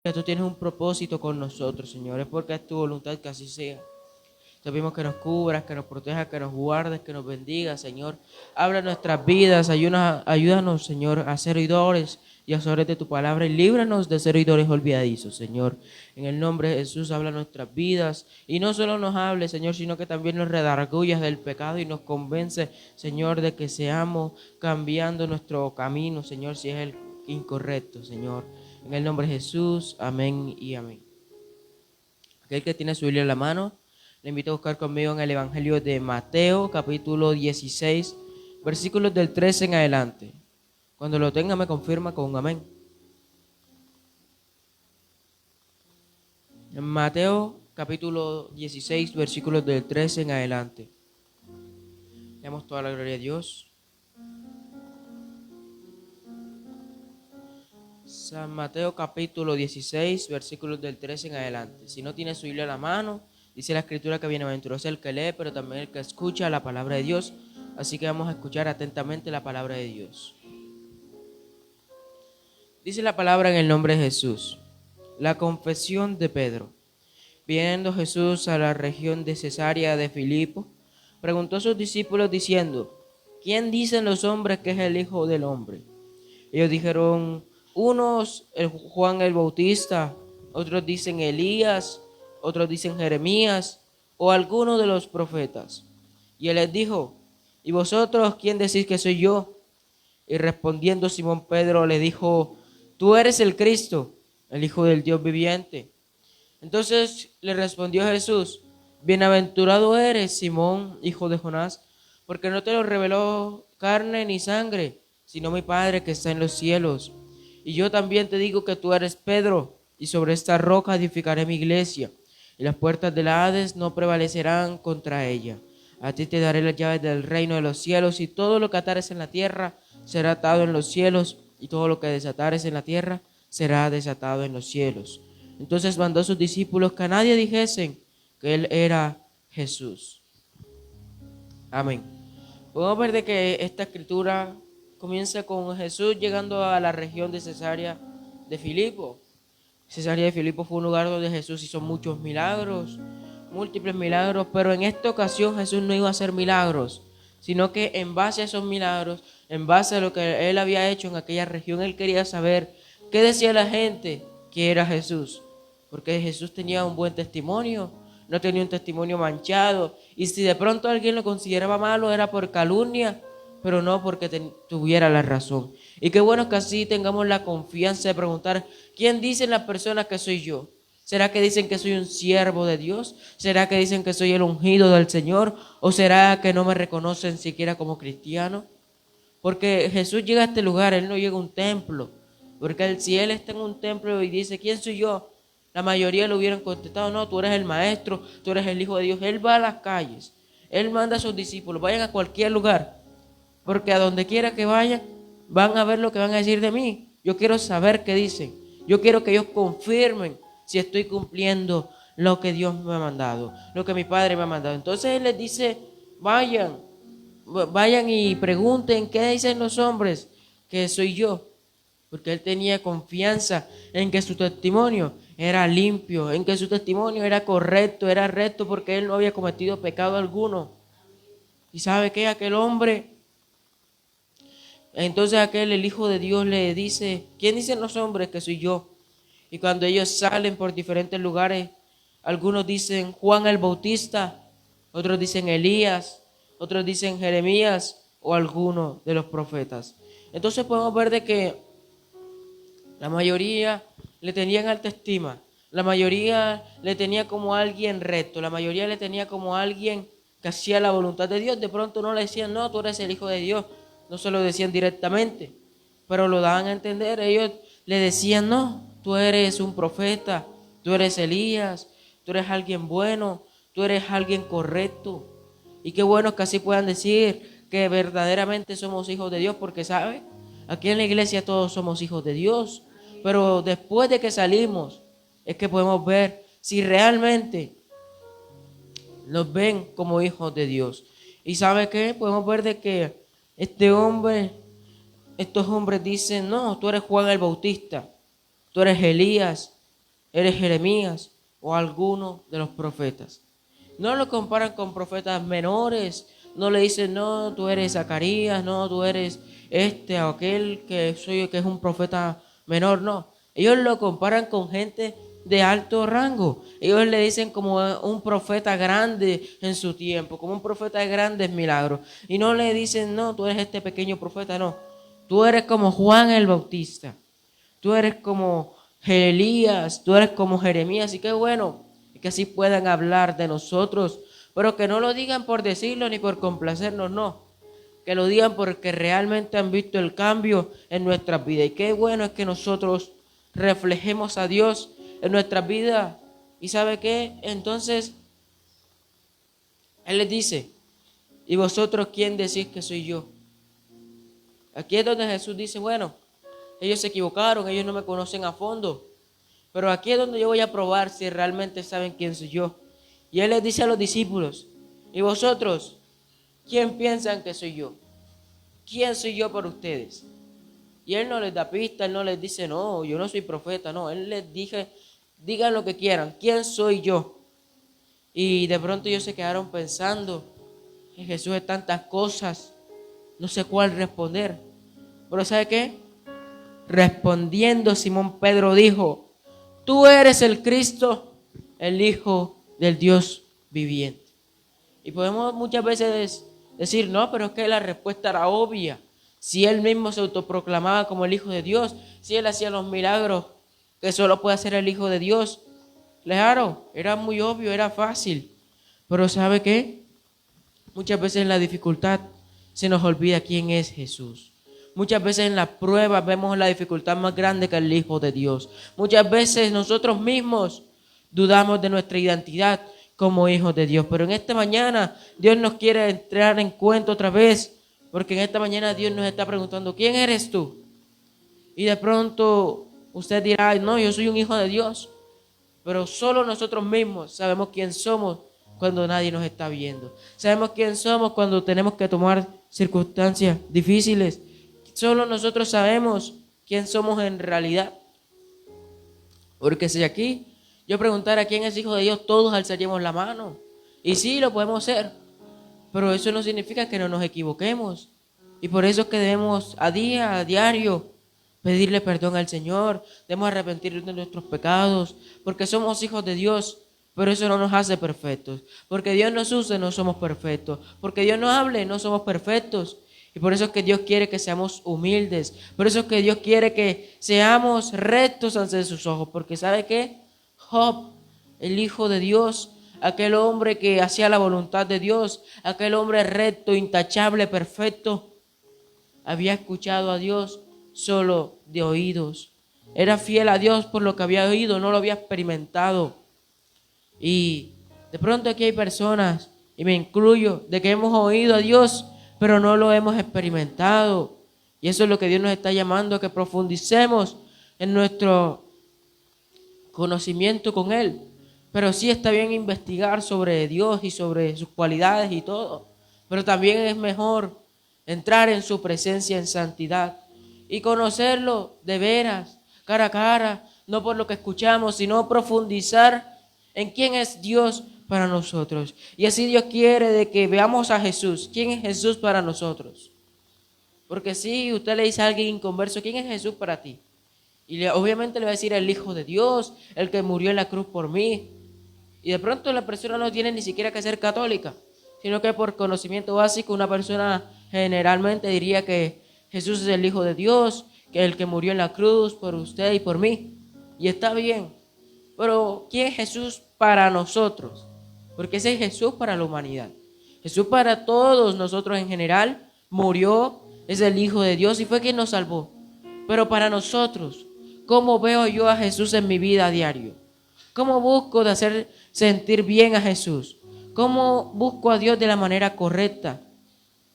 que tú tienes un propósito con nosotros, Señor. Es porque es tu voluntad que así sea. Te pedimos que nos cubras, que nos protejas, que nos guardes, que nos bendigas, Señor. Habla nuestras vidas, ayúdanos, Señor, a ser oidores y hacedores de tu palabra y líbranos de ser oidores olvidadizos, Señor. En el nombre de Jesús, habla nuestras vidas y no solo nos hable, Señor, sino que también nos redargullas del pecado y nos convence, Señor, de que seamos cambiando nuestro camino, Señor, si es el incorrecto, Señor. En el nombre de Jesús, amén y amén. Aquel que tiene su Biblia en la mano, le invito a buscar conmigo en el Evangelio de Mateo, capítulo 16, versículos del 13 en adelante. Cuando lo tenga me confirma con un amén. En Mateo, capítulo 16, versículos del 13 en adelante. Le damos toda la gloria a Dios. San Mateo, capítulo 16, versículos del 13 en adelante. Si no tiene su Biblia en la mano, dice la Escritura que bienaventurado es el que lee, pero también el que escucha la palabra de Dios. Así que vamos a escuchar atentamente la palabra de Dios. Dice la palabra en el nombre de Jesús. La confesión de Pedro. Viniendo Jesús a la región de Cesarea de Filipo, preguntó a sus discípulos diciendo: ¿quién dicen los hombres que es el Hijo del Hombre? Ellos dijeron: unos Juan el Bautista, otros dicen Elías, otros dicen Jeremías o alguno de los profetas. Y él les dijo: ¿y vosotros quién decís que soy yo? Y respondiendo Simón Pedro le dijo: tú eres el Cristo, el Hijo del Dios viviente. Entonces le respondió Jesús: bienaventurado eres, Simón, hijo de Jonás, porque no te lo reveló carne ni sangre, sino mi Padre que está en los cielos. Y yo también te digo que tú eres Pedro, y sobre esta roca edificaré mi iglesia, y las puertas del Hades no prevalecerán contra ella. A ti te daré las llaves del reino de los cielos, y todo lo que atares en la tierra será atado en los cielos, y todo lo que desatares en la tierra será desatado en los cielos. Entonces mandó a sus discípulos que a nadie dijesen que él era Jesús. Amén. Podemos ver de que esta escritura comienza con Jesús llegando a la región de Cesarea de Filipo. Cesarea de Filipo fue un lugar donde Jesús hizo muchos milagros, múltiples milagros, pero en esta ocasión Jesús no iba a hacer milagros, sino que en base a esos milagros, en base a lo que él había hecho en aquella región, él quería saber qué decía la gente que era Jesús, porque Jesús tenía un buen testimonio, no tenía un testimonio manchado, y si de pronto alguien lo consideraba malo era por calumnia, pero no porque tuviera la razón. Y qué bueno que así tengamos la confianza de preguntar: ¿quién dicen las personas que soy yo? ¿Será que dicen que soy un siervo de Dios? ¿Será que dicen que soy el ungido del Señor? ¿O será que no me reconocen siquiera como cristiano? Porque Jesús llega a este lugar, Él no llega a un templo. Porque si Él está en un templo y dice: ¿quién soy yo? La mayoría le hubieran contestado: no, tú eres el maestro, tú eres el Hijo de Dios. Él va a las calles, Él manda a sus discípulos: vayan a cualquier lugar, porque a donde quiera que vayan, van a ver lo que van a decir de mí. Yo quiero saber qué dicen. Yo quiero que ellos confirmen si estoy cumpliendo lo que Dios me ha mandado, lo que mi Padre me ha mandado. Entonces Él les dice: vayan y pregunten qué dicen los hombres que soy yo. Porque Él tenía confianza en que su testimonio era limpio, en que su testimonio era correcto, era recto, porque Él no había cometido pecado alguno. ¿Y sabe qué? Entonces el Hijo de Dios le dice: ¿quién dicen los hombres que soy yo? Y cuando ellos salen por diferentes lugares, algunos dicen Juan el Bautista, otros dicen Elías, otros dicen Jeremías o alguno de los profetas. Entonces podemos ver de que la mayoría le tenían alta estima, la mayoría le tenía como alguien recto, la mayoría le tenía como alguien que hacía la voluntad de Dios. De pronto no le decían: no, tú eres el Hijo de Dios, no se lo decían directamente, pero lo daban a entender. Ellos le decían: no, tú eres un profeta, tú eres Elías, tú eres alguien bueno, tú eres alguien correcto. Y qué bueno que así puedan decir que verdaderamente somos hijos de Dios, porque ¿sabe? Aquí en la iglesia todos somos hijos de Dios, pero después de que salimos es que podemos ver si realmente nos ven como hijos de Dios. ¿Y sabe qué? Podemos ver de que estos hombres dicen: no, tú eres Juan el Bautista, tú eres Elías, eres Jeremías o alguno de los profetas. No lo comparan con profetas menores, no le dicen, no, tú eres Zacarías, no, tú eres este o aquel que es un profeta menor, no. Ellos lo comparan con gente de alto rango. Ellos le dicen como un profeta grande en su tiempo, como un profeta de grandes milagros. Y no le dicen, no, tú eres este pequeño profeta, no. Tú eres como Juan el Bautista. Tú eres como Elías, tú eres como Jeremías. Y qué bueno que así puedan hablar de nosotros, pero que no lo digan por decirlo ni por complacernos, no. Que lo digan porque realmente han visto el cambio en nuestras vidas. Y qué bueno es que nosotros reflejemos a Dios en nuestras vidas. ¿Y sabe qué? Entonces, Él les dice, ¿y vosotros quién decís que soy yo? Aquí es donde Jesús dice, bueno, ellos se equivocaron, ellos no me conocen a fondo, pero aquí es donde yo voy a probar si realmente saben quién soy yo. Y Él les dice a los discípulos, ¿y vosotros quién piensan que soy yo? ¿Quién soy yo para ustedes? Y Él no les da pista, Él no les dice, no, yo no soy profeta, no. Él les dice, digan lo que quieran, ¿quién soy yo? Y de pronto ellos se quedaron pensando, en Jesús de tantas cosas, no sé cuál responder. Pero ¿sabe qué? Respondiendo Simón Pedro dijo, tú eres el Cristo, el Hijo del Dios viviente. Y podemos muchas veces decir, no, pero es que la respuesta era obvia. Si Él mismo se autoproclamaba como el Hijo de Dios, si Él hacía los milagros que solo puede hacer el Hijo de Dios. Claro, era muy obvio, era fácil. Pero ¿sabe qué? Muchas veces en la dificultad se nos olvida quién es Jesús. Muchas veces en las pruebas vemos la dificultad más grande que el Hijo de Dios. Muchas veces nosotros mismos dudamos de nuestra identidad como hijos de Dios. Pero en esta mañana Dios nos quiere entrar en cuenta otra vez, porque en esta mañana Dios nos está preguntando, ¿quién eres tú? Y de pronto usted dirá, no, yo soy un hijo de Dios. Pero solo nosotros mismos sabemos quién somos cuando nadie nos está viendo. Sabemos quién somos cuando tenemos que tomar circunstancias difíciles. Solo nosotros sabemos quién somos en realidad. Porque si aquí yo preguntara quién es hijo de Dios, todos alzaríamos la mano. Y sí, lo podemos ser. Pero eso no significa que no nos equivoquemos. Y por eso es que debemos a diario, pedirle perdón al Señor. Debemos arrepentirnos de nuestros pecados. Porque somos hijos de Dios. Pero eso no nos hace perfectos. Porque Dios nos use, no somos perfectos. Porque Dios nos hable, no somos perfectos. Y por eso es que Dios quiere que seamos humildes. Por eso es que Dios quiere que seamos rectos ante sus ojos. Porque ¿sabe qué? Job, el Hijo de Dios, aquel hombre que hacía la voluntad de Dios, aquel hombre recto, intachable, perfecto, había escuchado a Dios solo de oídos. Era fiel a Dios por lo que había oído, no lo había experimentado. Y de pronto aquí hay personas, y me incluyo, de que hemos oído a Dios, pero no lo hemos experimentado. Y eso es lo que Dios nos está llamando, a que profundicemos en nuestro conocimiento con Él. Pero sí está bien investigar sobre Dios y sobre sus cualidades y todo. Pero también es mejor entrar en su presencia en santidad y conocerlo de veras, cara a cara, no por lo que escuchamos, sino profundizar en quién es Dios para nosotros. Y así Dios quiere de que veamos a Jesús. ¿Quién es Jesús para nosotros? Porque si usted le dice a alguien inconverso, ¿quién es Jesús para ti? Y obviamente le va a decir el Hijo de Dios, el que murió en la cruz por mí. Y de pronto la persona no tiene ni siquiera que ser católica, sino que por conocimiento básico una persona generalmente diría que Jesús es el Hijo de Dios, que es el que murió en la cruz por usted y por mí. Y está bien. Pero ¿quién es Jesús para nosotros? Porque ese es Jesús para la humanidad. Jesús para todos nosotros en general murió, es el Hijo de Dios y fue quien nos salvó. Pero para nosotros, ¿cómo veo yo a Jesús en mi vida a diario? ¿Cómo busco de hacer sentir bien a Jesús? ¿Cómo busco a Dios de la manera correcta?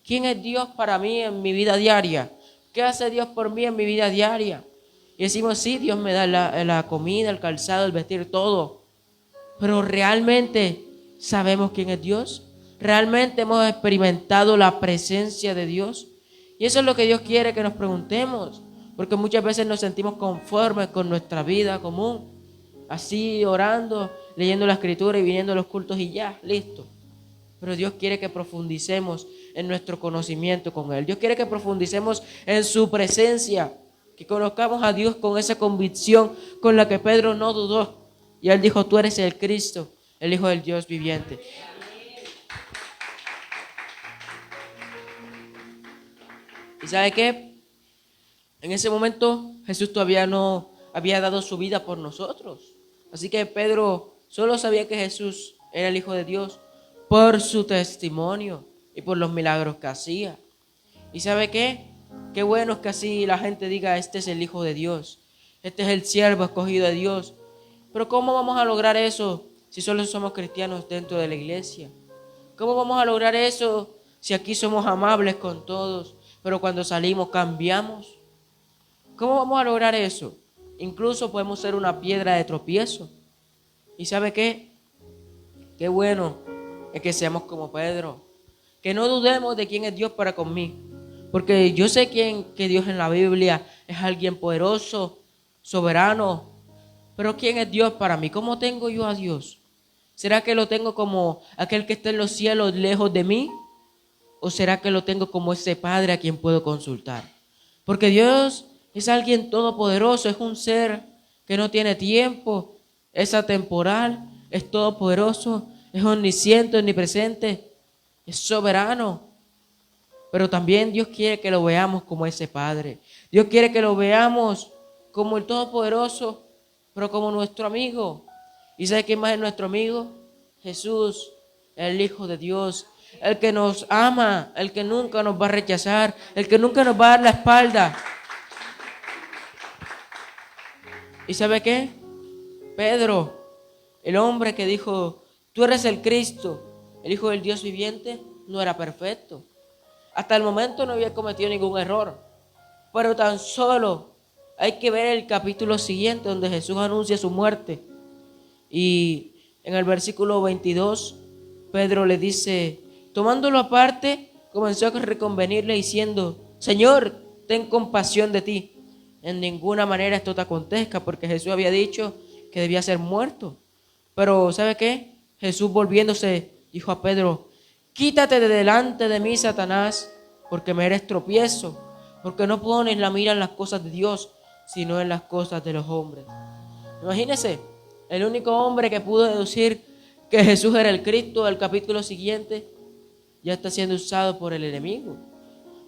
¿Quién es Dios para mí en mi vida diaria? ¿Qué hace Dios por mí en mi vida diaria? Y decimos, sí, Dios me da la comida, el calzado, el vestir, todo. Pero realmente sabemos quién es Dios. Realmente hemos experimentado la presencia de Dios. Y eso es lo que Dios quiere que nos preguntemos. Porque muchas veces nos sentimos conformes con nuestra vida común. así orando, leyendo la escritura y viniendo a los cultos y ya, listo. Pero Dios quiere que profundicemos en nuestro conocimiento con Él. Dios quiere que profundicemos en su presencia, que conozcamos a Dios con esa convicción con la que Pedro no dudó. Y él dijo, tú eres el Cristo, el Hijo del Dios viviente. ¿Y sabe qué? En ese momento Jesús todavía no había dado su vida por nosotros. Así que Pedro solo sabía que Jesús era el Hijo de Dios por su testimonio y por los milagros que hacía. ¿Y sabe qué? Qué bueno es que así la gente diga, este es el Hijo de Dios, este es el siervo escogido de Dios. Pero ¿cómo vamos a lograr eso si solo somos cristianos dentro de la iglesia? ¿Cómo vamos a lograr eso si aquí somos amables con todos, pero cuando salimos cambiamos? ¿Cómo vamos a lograr eso? Incluso podemos ser una piedra de tropiezo. ¿Y sabe qué? Qué bueno es que seamos como Pedro, que no dudemos de quién es Dios para conmigo, porque yo sé que Dios en la Biblia es alguien poderoso, soberano, pero ¿quién es Dios para mí? ¿Cómo tengo yo a Dios? ¿Será que lo tengo como aquel que está en los cielos lejos de mí? ¿O será que lo tengo como ese Padre a quien puedo consultar? Porque Dios es alguien todopoderoso, es un ser que no tiene tiempo, es atemporal, es todopoderoso, es omnisciente, omnipresente, es soberano. Pero también Dios quiere que lo veamos como ese Padre. Dios quiere que lo veamos como el todopoderoso, pero como nuestro amigo. ¿Y sabe quién más es nuestro amigo? Jesús, el Hijo de Dios, el que nos ama, el que nunca nos va a rechazar, el que nunca nos va a dar la espalda. ¿Y sabe qué? Pedro, el hombre que dijo, tú eres el Cristo, el Hijo del Dios viviente, no era perfecto. Hasta el momento no había cometido ningún error. Pero tan solo hay que ver el capítulo siguiente donde Jesús anuncia su muerte. Y en el versículo 22, Pedro le dice, tomándolo aparte, comenzó a reconvenirle diciendo, Señor, ten compasión de ti. En ninguna manera esto te acontezca, porque Jesús había dicho que debía ser muerto. Pero ¿sabe qué? Jesús volviéndose dijo a Pedro, quítate de delante de mí, Satanás, porque me eres tropiezo, porque no pones la mira en las cosas de Dios, sino en las cosas de los hombres. Imagínese, el único hombre que pudo deducir que Jesús era el Cristo del capítulo siguiente, ya está siendo usado por el enemigo.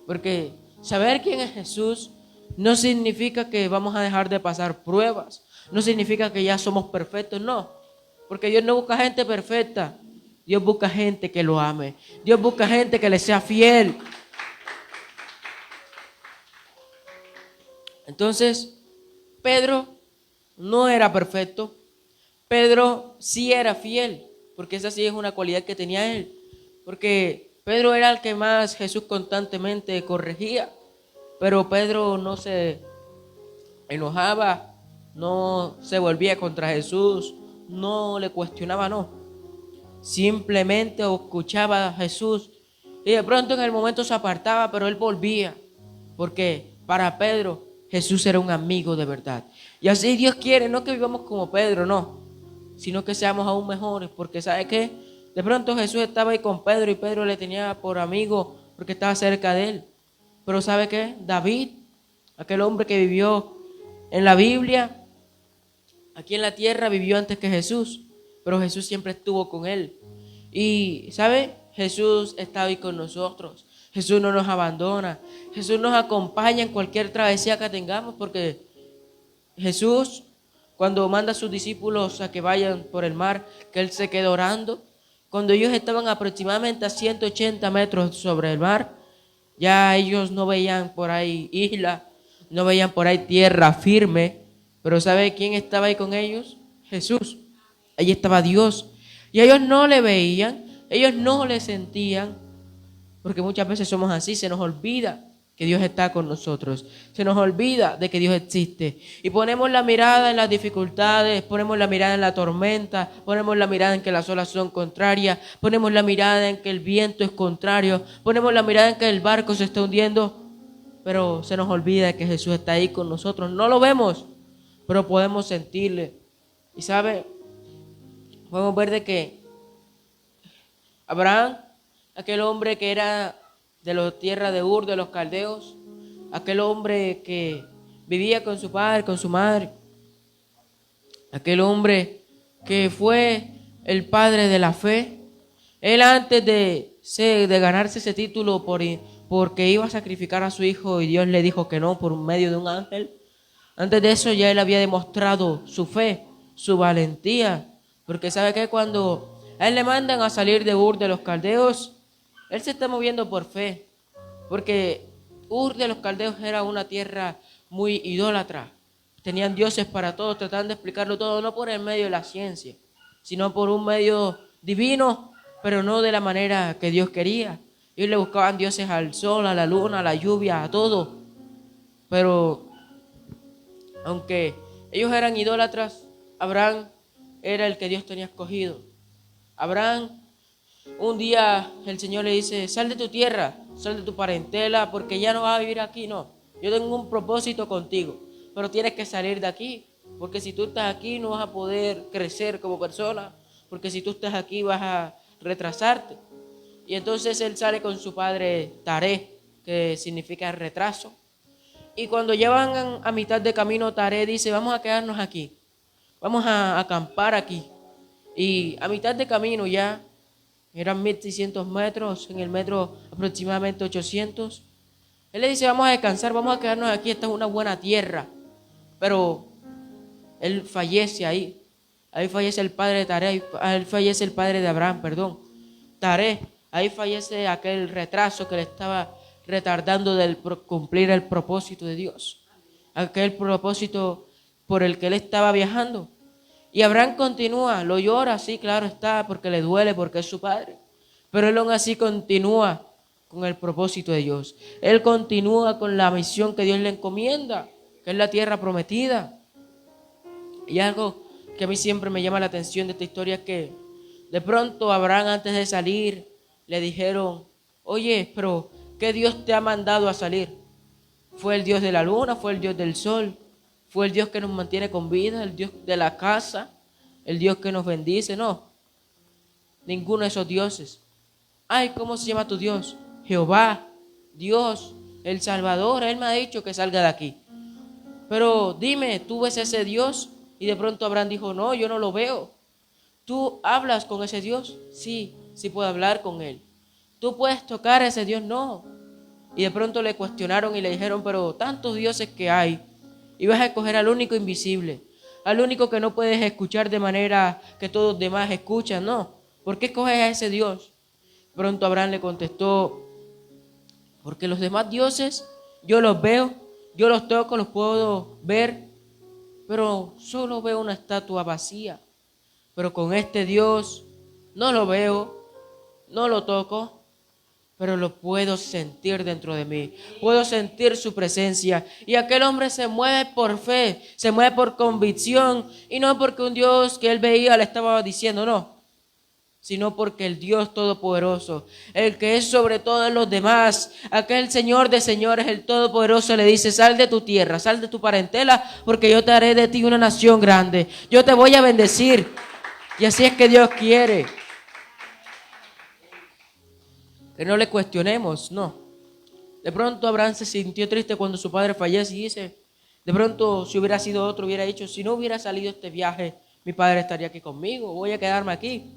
Porque saber quién es Jesús no significa que vamos a dejar de pasar pruebas, no significa que ya somos perfectos, no. Porque Dios no busca gente perfecta, Dios busca gente que lo ame, Dios busca gente que le sea fiel. Entonces, Pedro no era perfecto, Pedro sí era fiel, porque esa sí es una cualidad que tenía él, porque Pedro era el que más Jesús constantemente corregía, pero Pedro no se enojaba, no se volvía contra Jesús, no le cuestionaba, no. Simplemente escuchaba a Jesús y de pronto en el momento se apartaba, pero él volvía, porque para Pedro Jesús era un amigo de verdad. Y así Dios quiere, no que vivamos como Pedro, no, sino que seamos aún mejores, porque ¿sabe qué? De pronto Jesús estaba ahí con Pedro y Pedro le tenía por amigo porque estaba cerca de él. Pero ¿sabe qué? David, aquel hombre que vivió en la Biblia, aquí en la tierra vivió antes que Jesús, pero Jesús siempre estuvo con él. Y ¿sabe? Jesús está hoy con nosotros. Jesús no nos abandona. Jesús nos acompaña en cualquier travesía que tengamos, porque Jesús, cuando manda a sus discípulos a que vayan por el mar, que Él se quedó orando, cuando ellos estaban aproximadamente a 180 metros sobre el mar, ya ellos no veían por ahí isla, no veían por ahí tierra firme, pero ¿sabe quién estaba ahí con ellos? Jesús. Allí estaba Dios. Y ellos no le veían, ellos no le sentían, porque muchas veces somos así, se nos olvida que Dios está con nosotros, se nos olvida de que Dios existe y ponemos la mirada en las dificultades, ponemos la mirada en la tormenta, ponemos la mirada en que las olas son contrarias, ponemos la mirada en que el viento es contrario, ponemos la mirada en que el barco se está hundiendo, pero se nos olvida que Jesús está ahí con nosotros. No lo vemos, pero podemos sentirle, Y sabe, podemos ver de que Abraham, aquel hombre que era de la tierra de Ur, de los caldeos, aquel hombre que vivía con su padre, con su madre, aquel hombre que fue el padre de la fe, él antes de ganarse ese título porque iba a sacrificar a su hijo y Dios le dijo que no por medio de un ángel, antes de eso ya él había demostrado su fe, su valentía, porque sabe que cuando a él le mandan a salir de Ur de los caldeos, él se está moviendo por fe, porque Ur de los caldeos era una tierra muy idólatra. Tenían dioses para todos, trataban de explicarlo todo, no por el medio de la ciencia, sino por un medio divino, pero no de la manera que Dios quería. Ellos le buscaban dioses al sol, a la luna, a la lluvia, a todo. Pero aunque ellos eran idólatras, Abraham era el que Dios tenía escogido. Abraham, un día el Señor le dice, sal de tu tierra, sal de tu parentela, porque ya no vas a vivir aquí, no. Yo tengo un propósito contigo, pero tienes que salir de aquí, porque si tú estás aquí no vas a poder crecer como persona, porque si tú estás aquí vas a retrasarte. Y entonces él sale con su padre Taré, que significa retraso. Y cuando llevan a mitad de camino, Taré dice, vamos a quedarnos aquí, vamos a acampar aquí. Y a mitad de camino ya, eran 1600 metros, en el metro aproximadamente 800. Él le dice, vamos a descansar, vamos a quedarnos aquí, esta es una buena tierra. Pero él fallece ahí. Ahí fallece el padre de Taré, ahí fallece el padre de Abraham, perdón. Taré, ahí fallece aquel retraso que le estaba retardando de cumplir el propósito de Dios. Aquel propósito por el que él estaba viajando. Y Abraham continúa, lo llora, sí, claro está, porque le duele, porque es su padre. Pero él aún así continúa con el propósito de Dios. Él continúa con la misión que Dios le encomienda, que es la tierra prometida. Y algo que a mí siempre me llama la atención de esta historia es que de pronto Abraham antes de salir le dijeron, oye, pero ¿qué Dios te ha mandado a salir? ¿Fue el Dios de la luna? ¿Fue el Dios del sol? ¿Fue el Dios que nos mantiene con vida? ¿El Dios de la casa? ¿El Dios que nos bendice? No, ninguno de esos dioses. Ay, ¿cómo se llama tu Dios? Jehová, Dios, el Salvador. Él me ha dicho que salga de aquí. Pero dime, ¿tú ves ese Dios? Y de pronto Abraham dijo, no, yo no lo veo. ¿Tú hablas con ese Dios? Sí, sí puedo hablar con él. ¿Tú puedes tocar a ese Dios? No. Y de pronto le cuestionaron y le dijeron, pero tantos dioses que hay, y vas a escoger al único invisible, al único que no puedes escuchar de manera que todos los demás escuchan, no. ¿Por qué escoges a ese Dios? Pronto Abraham le contestó, porque los demás dioses yo los veo, yo los toco, los puedo ver, pero solo veo una estatua vacía. Pero con este Dios no lo veo, no lo toco, pero lo puedo sentir dentro de mí. Puedo sentir su presencia. Y aquel hombre se mueve por fe, se mueve por convicción, y no porque un Dios que él veía le estaba diciendo, no, sino porque el Dios Todopoderoso, el que es sobre todos los demás, aquel Señor de señores, el Todopoderoso, le dice, sal de tu tierra, sal de tu parentela, porque yo te haré de ti una nación grande. Yo te voy a bendecir. Y así es que Dios quiere. Que no le cuestionemos, no. De pronto Abraham se sintió triste cuando su padre fallece y dice, de pronto si hubiera sido otro, hubiera dicho, si no hubiera salido este viaje, mi padre estaría aquí conmigo, voy a quedarme aquí.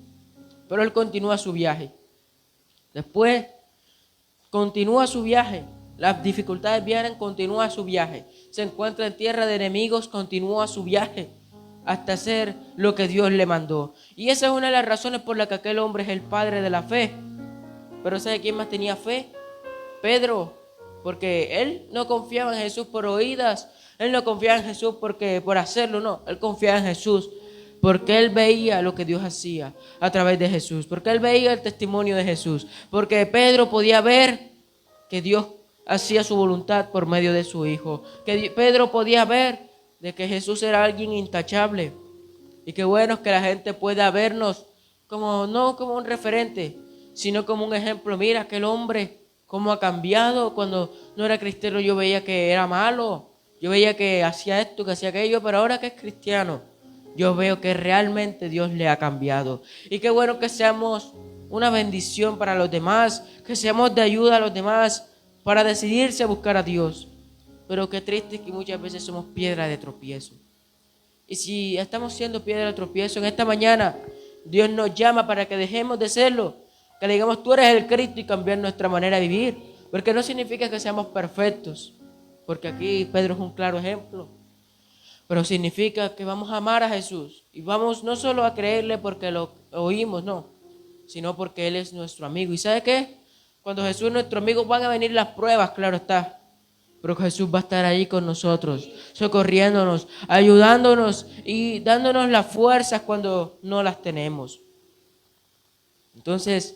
Pero él continúa su viaje. Después continúa su viaje. Las dificultades vienen, continúa su viaje. Se encuentra en tierra de enemigos, continúa su viaje hasta hacer lo que Dios le mandó. Y esa es una de las razones por las que aquel hombre es el padre de la fe. Pero ¿sabe quién más tenía fe? Pedro, porque él no confiaba en Jesús por oídas, él no confiaba en Jesús por hacerlo, no, él confiaba en Jesús porque él veía lo que Dios hacía a través de Jesús, porque él veía el testimonio de Jesús, porque Pedro podía ver que Dios hacía su voluntad por medio de su Hijo, que Pedro podía ver de que Jesús era alguien intachable. Y qué bueno es que la gente pueda vernos como no como un referente, sino como un ejemplo. Mira aquel hombre cómo ha cambiado. Cuando no era cristiano yo veía que era malo, yo veía que hacía esto, que hacía aquello, pero ahora que es cristiano yo veo que realmente Dios le ha cambiado. Y qué bueno que seamos una bendición para los demás, que seamos de ayuda a los demás para decidirse a buscar a Dios. Pero qué triste que muchas veces somos piedra de tropiezo. Y si estamos siendo piedra de tropiezo en esta mañana, Dios nos llama para que dejemos de serlo, que le digamos tú eres el Cristo y cambiar nuestra manera de vivir, porque no significa que seamos perfectos, porque aquí Pedro es un claro ejemplo, pero significa que vamos a amar a Jesús y vamos no solo a creerle porque lo oímos, no, sino porque Él es nuestro amigo. ¿Y sabe qué? Cuando Jesús es nuestro amigo van a venir las pruebas, claro está. Pero Jesús va a estar ahí con nosotros, socorriéndonos, ayudándonos y dándonos las fuerzas cuando no las tenemos. Entonces,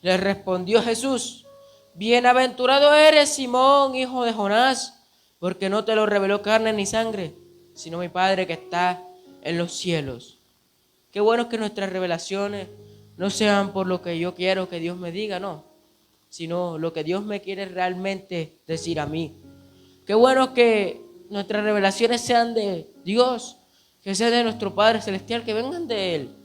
le respondió Jesús: bienaventurado eres, Simón, hijo de Jonás, porque no te lo reveló carne ni sangre, sino mi Padre que está en los cielos. Qué bueno que nuestras revelaciones no sean por lo que yo quiero que Dios me diga, no, sino lo que Dios me quiere realmente decir a mí. Qué bueno que nuestras revelaciones sean de Dios, que sean de nuestro Padre Celestial, que vengan de Él.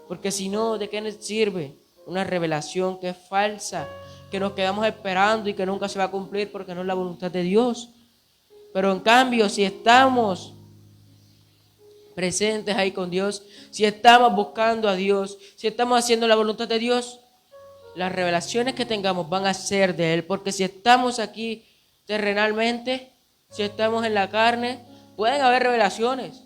Porque si no, ¿de qué nos sirve una revelación que es falsa, que nos quedamos esperando y que nunca se va a cumplir porque no es la voluntad de Dios? Pero en cambio, si estamos presentes ahí con Dios, si estamos buscando a Dios, si estamos haciendo la voluntad de Dios, las revelaciones que tengamos van a ser de Él. Porque si estamos aquí terrenalmente, si estamos en la carne, pueden haber revelaciones,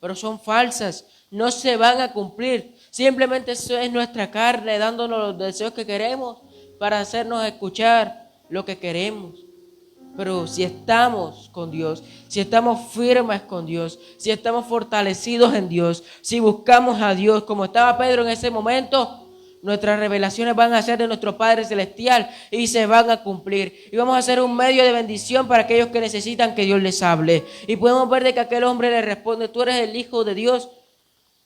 pero son falsas, no se van a cumplir. Simplemente eso es nuestra carne dándonos los deseos que queremos para hacernos escuchar lo que queremos. Pero si estamos con Dios, si estamos firmes con Dios, si estamos fortalecidos en Dios, si buscamos a Dios como estaba Pedro en ese momento, nuestras revelaciones van a ser de nuestro Padre Celestial y se van a cumplir. Y vamos a ser un medio de bendición para aquellos que necesitan que Dios les hable. Y podemos ver de que aquel hombre le responde: tú eres el Hijo de Dios,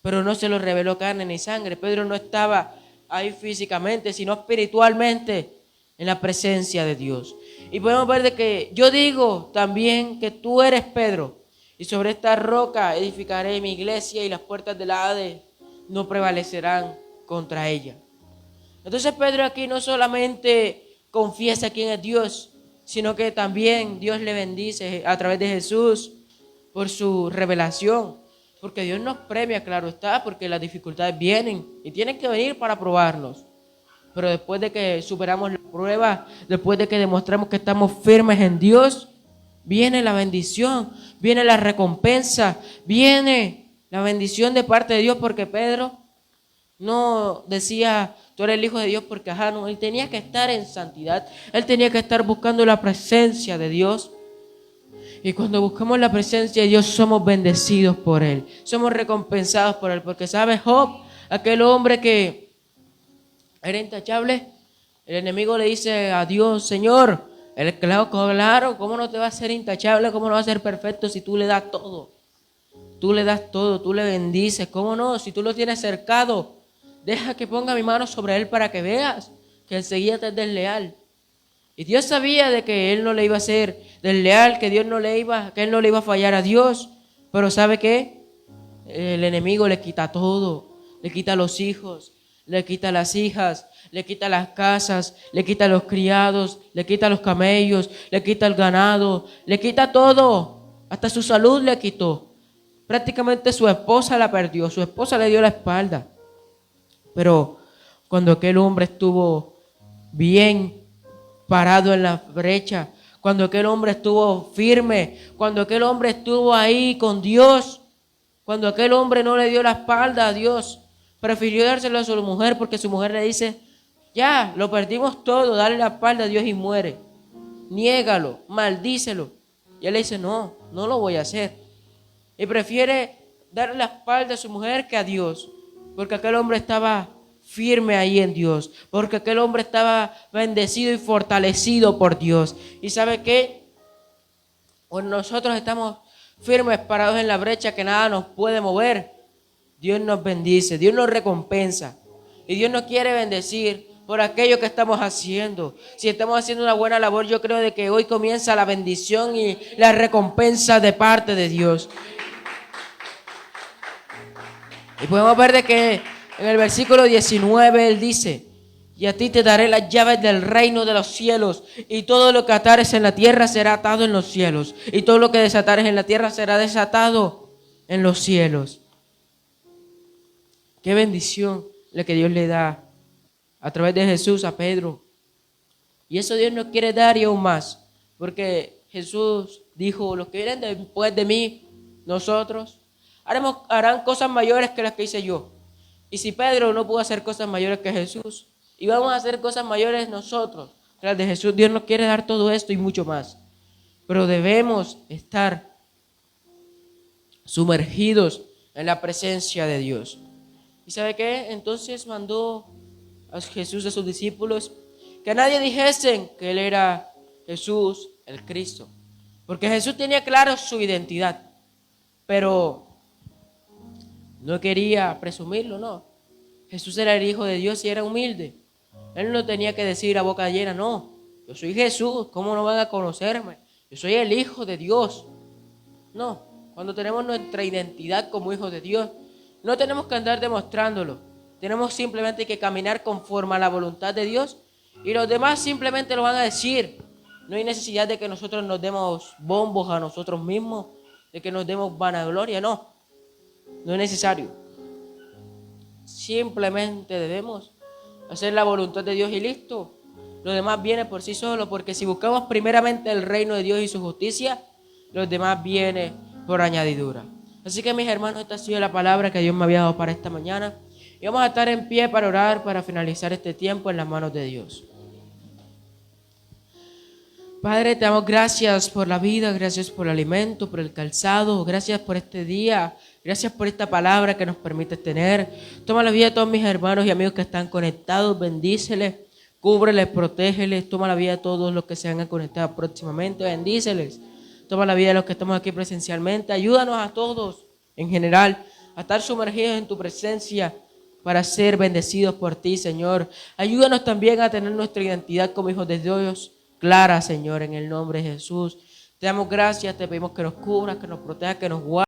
pero no se lo reveló carne ni sangre. Pedro no estaba ahí físicamente, sino espiritualmente en la presencia de Dios. Y podemos ver de que yo digo también que tú eres Pedro, y sobre esta roca edificaré mi iglesia y las puertas del Hades no prevalecerán contra ella. Entonces Pedro aquí no solamente confiesa quién es Dios, sino que también Dios le bendice a través de Jesús por su revelación. Porque Dios nos premia, claro está, porque las dificultades vienen y tienen que venir para probarnos. Pero después de que superamos la prueba, después de que demostramos que estamos firmes en Dios, viene la bendición, viene la recompensa, viene la bendición de parte de Dios, porque Pedro no decía tú eres el Hijo de Dios porque no, él tenía que estar en santidad, él tenía que estar buscando la presencia de Dios. Y cuando buscamos la presencia de Dios somos bendecidos por Él, somos recompensados por Él, porque ¿sabe Job? Aquel hombre que era intachable, el enemigo le dice a Dios: Señor, claro, ¿cómo no te va a ser intachable? ¿Cómo no va a ser perfecto si tú le das todo? Tú le das todo, tú le bendices, ¿cómo no? Si tú lo tienes cercado, deja que ponga mi mano sobre él para que veas que enseguida te es desleal. Y Dios sabía de que él no le iba a ser desleal, que él no le iba a fallar a Dios. Pero ¿sabe qué? El enemigo le quita todo, le quita los hijos, le quita las hijas, le quita las casas, le quita los criados, le quita los camellos, le quita el ganado, le quita todo, hasta su salud le quitó. Prácticamente su esposa la perdió, su esposa le dio la espalda. Pero cuando aquel hombre estuvo bien parado en la brecha, cuando aquel hombre estuvo firme, cuando aquel hombre estuvo ahí con Dios, cuando aquel hombre no le dio la espalda a Dios, prefirió dárselo a su mujer, porque su mujer le dice: ya, lo perdimos todo, dale la espalda a Dios y muere. Niégalo, maldícelo. Y él le dice: no, no lo voy a hacer. Y prefiere darle la espalda a su mujer que a Dios, porque aquel hombre estaba firme ahí en Dios, porque aquel hombre estaba bendecido y fortalecido por Dios. ¿Y sabe qué? Cuando nosotros estamos firmes, parados en la brecha, que nada nos puede mover, Dios nos bendice, Dios nos recompensa. Y Dios nos quiere bendecir por aquello que estamos haciendo. Si estamos haciendo una buena labor, yo creo de que hoy comienza la bendición y la recompensa de parte de Dios. Y podemos ver de que en el versículo 19 Él dice: y a ti te daré las llaves del reino de los cielos, y todo lo que atares en la tierra será atado en los cielos, y todo lo que desatares en la tierra será desatado en los cielos. Qué bendición la que Dios le da a través de Jesús a Pedro. Y eso Dios nos quiere dar y aún más, porque Jesús dijo: los que vienen después de mí, nosotros harán cosas mayores que las que hice yo. Y si Pedro no pudo hacer cosas mayores que Jesús, y vamos a hacer cosas mayores nosotros, las de Jesús, Dios nos quiere dar todo esto y mucho más. Pero debemos estar sumergidos en la presencia de Dios. ¿Y sabe qué? Entonces mandó a Jesús a sus discípulos que nadie dijesen que Él era Jesús el Cristo. Porque Jesús tenía claro su identidad, pero no quería presumirlo, no. Jesús era el Hijo de Dios y era humilde. Él no tenía que decir a boca llena: no, yo soy Jesús, ¿cómo no van a conocerme? Yo soy el Hijo de Dios. No, cuando tenemos nuestra identidad como hijos de Dios, no tenemos que andar demostrándolo. Tenemos simplemente que caminar conforme a la voluntad de Dios, y los demás simplemente lo van a decir. No hay necesidad de que nosotros nos demos bombos a nosotros mismos, de que nos demos vanagloria, no. No es necesario. Simplemente debemos hacer la voluntad de Dios y listo. Lo demás viene por sí solo, porque si buscamos primeramente el reino de Dios y su justicia, los demás viene por añadidura. Así que mis hermanos, esta ha sido la palabra que Dios me había dado para esta mañana. Y vamos a estar en pie para orar, para finalizar este tiempo en las manos de Dios. Padre, te damos gracias por la vida, gracias por el alimento, por el calzado, gracias por este día, gracias por esta palabra que nos permite tener. Toma la vida de todos mis hermanos y amigos que están conectados, bendíceles, cúbreles, protégeles. Toma la vida de todos los que se van a conectar próximamente, bendíceles. Toma la vida de los que estamos aquí presencialmente. Ayúdanos a todos en general a estar sumergidos en tu presencia para ser bendecidos por ti, Señor. Ayúdanos también a tener nuestra identidad como hijos de Dios clara, Señor, en el nombre de Jesús. Te damos gracias, te pedimos que nos cubras, que nos protejas, que nos guardes.